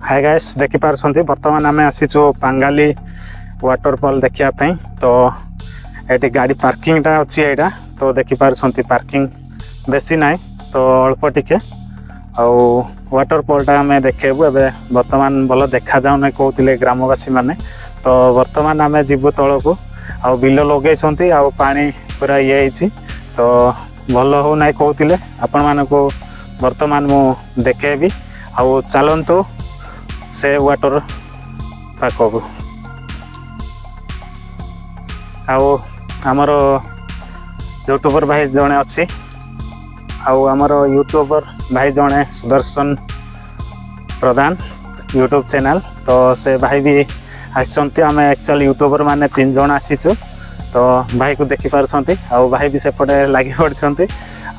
hi guys देखि पारछंती वर्तमान आमे आसीचो पांगाली वाटरफॉल देखिया पई तो एटी गाड़ी पार्किंग टा अछि एटा तो देखि पारछंती पार्किंग बेसी नाइ तो अल्प टिके आ वाटरफॉल टा आमे देखेबु एबे वर्तमान भलो देखा जाउ नै कहउतिले ग्रामवासी माने तो वर्तमान आमे जिबु तळको आ बिल लगे छंती आ पानी पूरा ये हिची तो भलो हो नै कहउतिले आपण मानको वर्तमान मु देखेबी आ चलंतो से वाटर पाखक आमर यूट्यूबर भाई जड़े अच्छी आमर यूट्यूबर भाई जड़े सुदर्शन प्रधान यूट्यूब चैनल तो से भाई भी आसचंती आम एक्चुअली यूट्यूबर माने 3 जन आसीचु तो भाई को देखि पारछंती आ भाई भी सेपटे लगी पड़छंती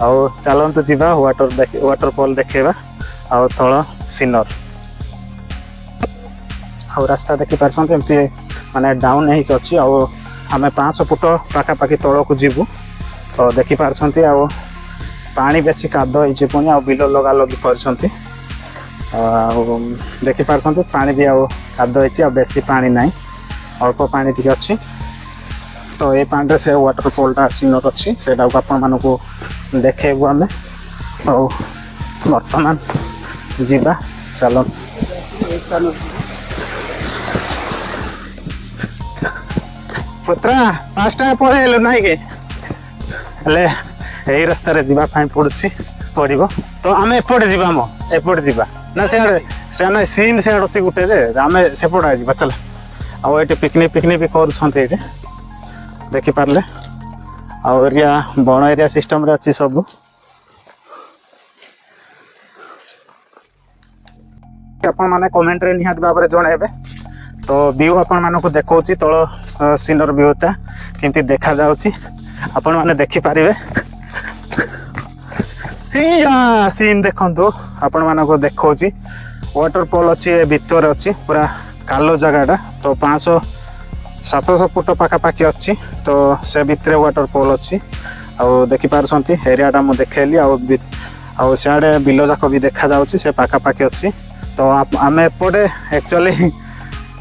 आ चलंतु जीवा वाटरफॉल देखेबा आ तळ सीनर आ रास्ता देखि पारछंती एमती माने डाउन हेक अछि आ आमे 500 फुट पाखा पाखी तळ को जीवु तो देखि पारछंती आ पानी बेसी कादो हिचे पुनी आ बिलो लगा लगी करछंती आ देखि पारछंती पानी भी आ कादो हिचे आ बेसी पानी नाही अल्प पानी टिके अछि तो ए पांडे से वाटरफॉल टा सीनर अछि सेटा आपण मानको देखेबु आमे आ वर्तमान जीवा चलो पुत्रा 5 टा पळेलो नाही के ले एई रास्ता रे जीवा फाइन पड़िबो तो आमे एपटे जीवा मो एपटे जीवा ना से ना सीन से अछि गुटे जे आमे सेपटा जीवा चल आ एटे पिकनिक भी कर छंते एटे देखि पारले आ एरिया बण एरिया सिस्टम रे अछि सब आपण माने कमेंट रे निहात बाबरे जणाइबे तो व्यू आपण मानको देखौची तळ सीनर व्यूटा केमती देखा जाउची आपण माने देखि पारिबे हिया सीन देखंतु आपण मानको देखौची वाटरफॉल अछि भीतर अछि पूरा कालो जगाटा तो 500-700 फुट पाखा पाखी अछि तो से भितरे वाटरफॉल अछि आ देखि पारछंती एरियाटा मो देखेली आ सियाडे बिलो जाको भी देखा जाउची से पाखा पाखी अछि तो आमे एपटे एक्चुअली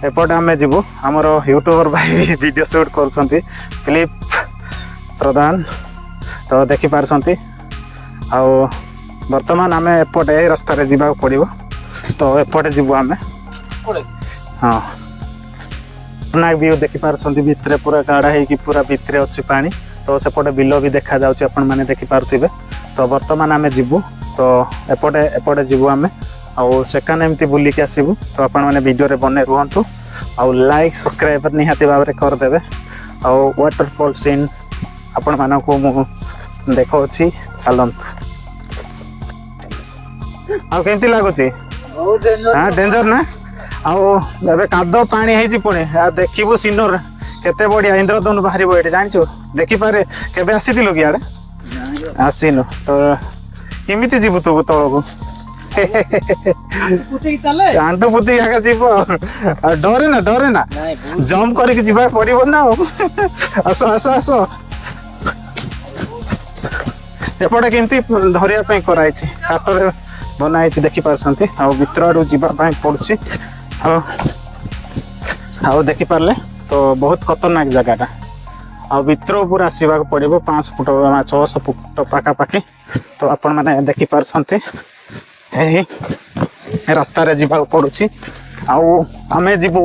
एपटे आमे जीवु हमर यूट्यूबर भाई वीडियो शूट करछंती क्लिप प्रदान तो देखि पारछंती आ वर्तमान आमे एपटे रास्ता रे जीवा पड़िबो तो एपटे जीवु आमे हां ना व्यू देखि पारछंती भितरे पूरा गाढ़ा है कि पूरा भितरे अछि पानी तो सेपटे बिलो भी देखा जाउची आपण माने देखि पारथिबे तो वर्तमान आमे जीवु तो एपटे जीवु आमे आउ सेकंड एमती बुली के आसीबु तो आपण माने वीडियो रे बने रुहंतु आउ लाइक सब्सक्राइब निहाती भाबरे कर देबे आउ वाटरफॉल सीन आपण माने को मु देखो छी चलंत आउ केमती लागो छी हां डेंजर ना आउ एबे कादो पानी हे जी पुणे आ देखिबु सीनर केते बढ़िया इंद्रधनु बाहरिबो एटे जानिछु देखि पारे केबे आसीतिलो कि आडे आसीनो तो केमिति जीवु तो तळको आंटू पुती आगे जीवो डरे ना जंप करके जीवा पड़िबो ना आसो आसो आसो एपटे केमती धरिया पई कराई छी काटरे बनाई छी देखि पारछंती आ भितर आडू जीवा पई पड़छि आ देखि पारले तो बहुत खतरनाक जगहटा आ भितर पूरा आसीबा पड़िबो 500 फुट 600 फुट पाखा पाखी तो आपण माने देखि पारछंती एही रास्ता रे जीवा पड़ुछि आउ आमे जीवु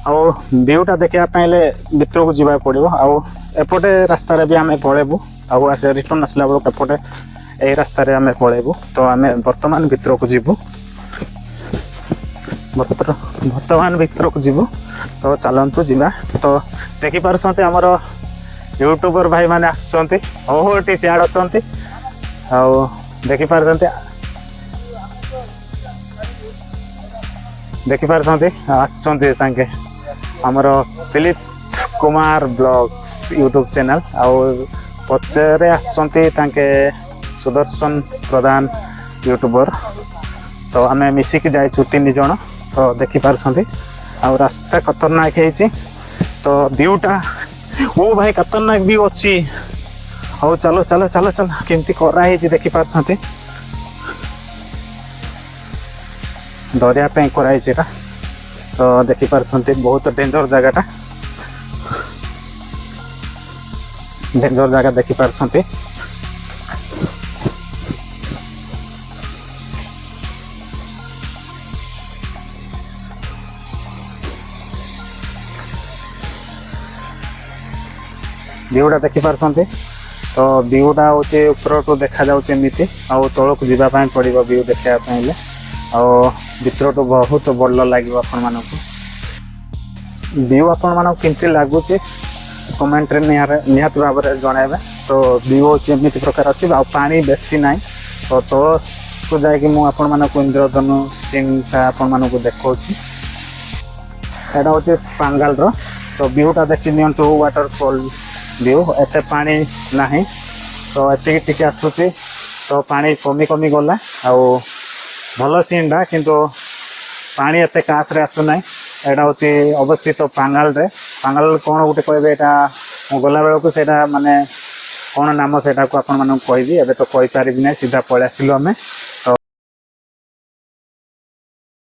आउ व्यूटा देखिया पहिले भितर को जीवा पड़िबो आउ एपटे रास्ता रे भी आमे पळेबु आउ आसे रिटर्न असला बळो एपटे एही रास्ता रे आमे पळेबु तो आमे वर्तमान भितर को जीवु वर्तमान भितर को जीवु तो चलंतु जीवा तो देखि पारछंती हमर यूट्यूबर भाई माने आछंती ओहोटी सियाड अछंती आउ देखि पारछंती देखि पारछंती आछंती तांके हमर Philip Kumar blogs YouTube channel आउ पछरे आछंती तांके सुदर्शन प्रधान यूट्यूबर तो हमें मिसी की जाय 3 जण तो देखि पारछंती आ रास्ता खतरनाक हेची तो व्यूटा ओ भाई खतरनाक व्यू अछि हो चलो चलो चलो चलो केमती करा हेची देखि पारछंती दरिया पे कराई तो देखिपारे बहुत डेंजर जगह डेंजर जगह देखिपारे व्यूटा देखिपारे तो व्यूटा हूँ ऊपर टू देखा जामती आउ तौक जावाई पड़ो व्यू देखापी भर टू बहुत भल लगे आपण मानक व्यू आपण मानक केमती लगुच कमेंट रे निहाती भाव में जनइबे तो व्यू हूँ एमती प्रकार अच्छी पानी बेसी ना तो तौल को जाकि आपण मानक इंद्रधनु सीन आपण मानक देखा यहाँ हूँ पांगाल तो व्यूटा देखी नियंतु वाटरफॉल व्यू एत पानी ना तो एति आसूची तो पानी कमी कमी गला भल सीनटा किंतु पानी एत काश आसुना यहाँ हूँ अवस्थित पांगाल पांगाल कौन गोटे कहे यहाँ गला बेलू से माने कौन नाम से आपण मानक कहबी एबे तो कही पारिबी ना सीधा पलि आसिलु आमे